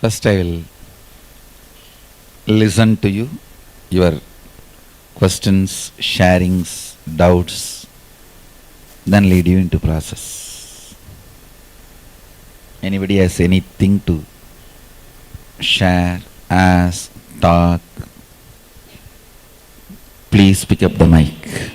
First, I will listen to you, your questions, sharings, doubts, then lead you into process. Anybody has anything to share, ask, talk, please pick up the mic.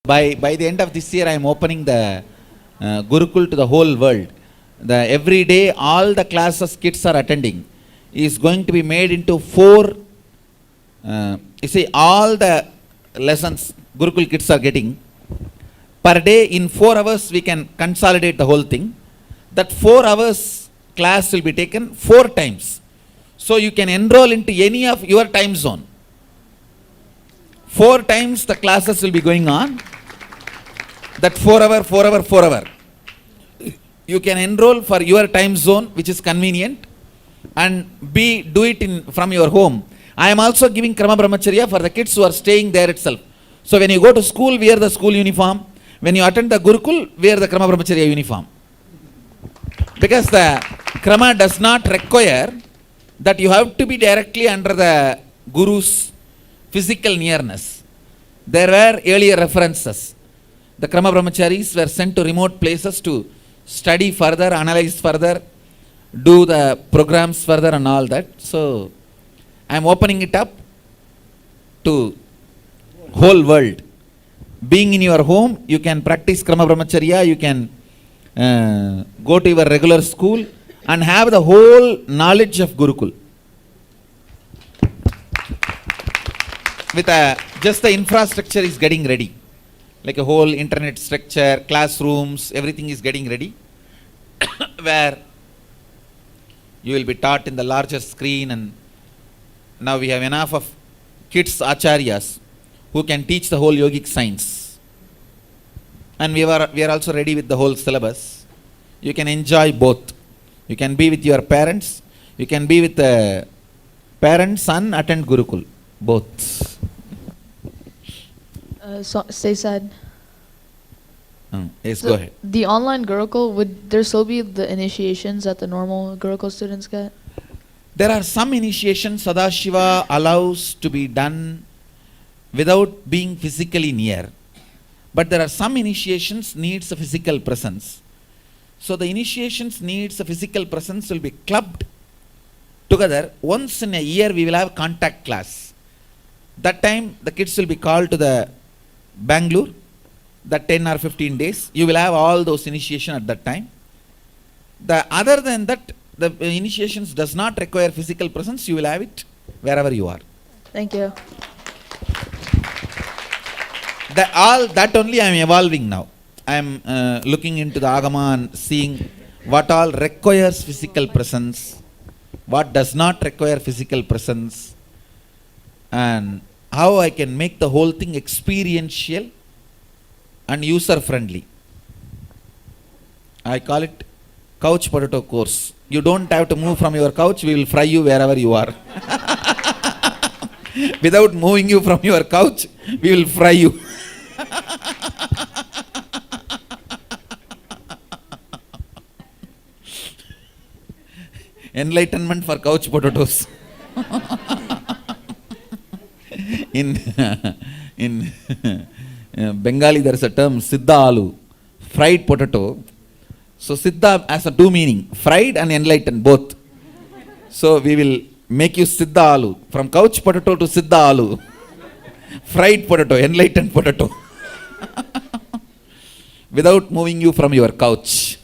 By the end of this year, I am opening the Gurukul to the whole world. Every day, all the classes kids are attending is going to be made into 4. All the lessons Gurukul kids are getting per day in 4 hours. We can consolidate the whole thing. That 4 hours class will be taken 4 times. So you can enroll into any of your time zone. 4 times the classes will be going on. That 4 hour. You can enroll for your time zone, which is convenient, and do it from your home. I am also giving Krama Brahmacharya for the kids who are staying there itself. So when you go to school, wear the school uniform. When you attend the Gurukul, wear the Krama Brahmacharya uniform. Because the Krama does not require that you have to be directly under the Guru's physical nearness. There were earlier references. The Krama Brahmacharis were sent to remote places to study further, analyze further, do the programs further and all that. So, I am opening it up to whole world. Being in your home, you can practice Krama Brahmacharya, you can go to your regular school and have the whole knowledge of Gurukul. With just the infrastructure is getting ready. Like a whole internet structure, classrooms, everything is getting ready. Where you will be taught in the larger screen, and now we have enough of kids acharyas who can teach the whole yogic science. And we are also ready with the whole syllabus. You can enjoy both. You can be with your parents. You can be with the parents and attend Gurukul. Both. Stay sad. Yes, So go ahead. the online Gurukul, would there still be the initiations that the normal Gurukul students get? There are some initiations Sadashiva allows to be done without being physically near. But there are some initiations needs a physical presence. So the initiations needs a physical presence will be clubbed together. Once in a year we will have contact class. That time the kids will be called to the Bangalore, that 10 or 15 days. You will have all those initiation at that time. Other than that, the initiations does not require physical presence. You will have it wherever you are. Thank you. That only I am evolving now. I am looking into the Agama and seeing what all requires physical presence, what does not require physical presence, and how I can make the whole thing experiential and user friendly. I call it couch potato course. You don't have to move from your couch, we will fry you wherever you are. Without moving you from your couch, we will fry you. Enlightenment for couch potatoes. In Bengali there is a term Siddha Alu, fried potato. So Siddha has a 2 meaning, fried and enlightened both. So we will make you Siddha Alu, from couch potato to Siddha Alu. Fried potato, enlightened potato. Without moving you from your couch.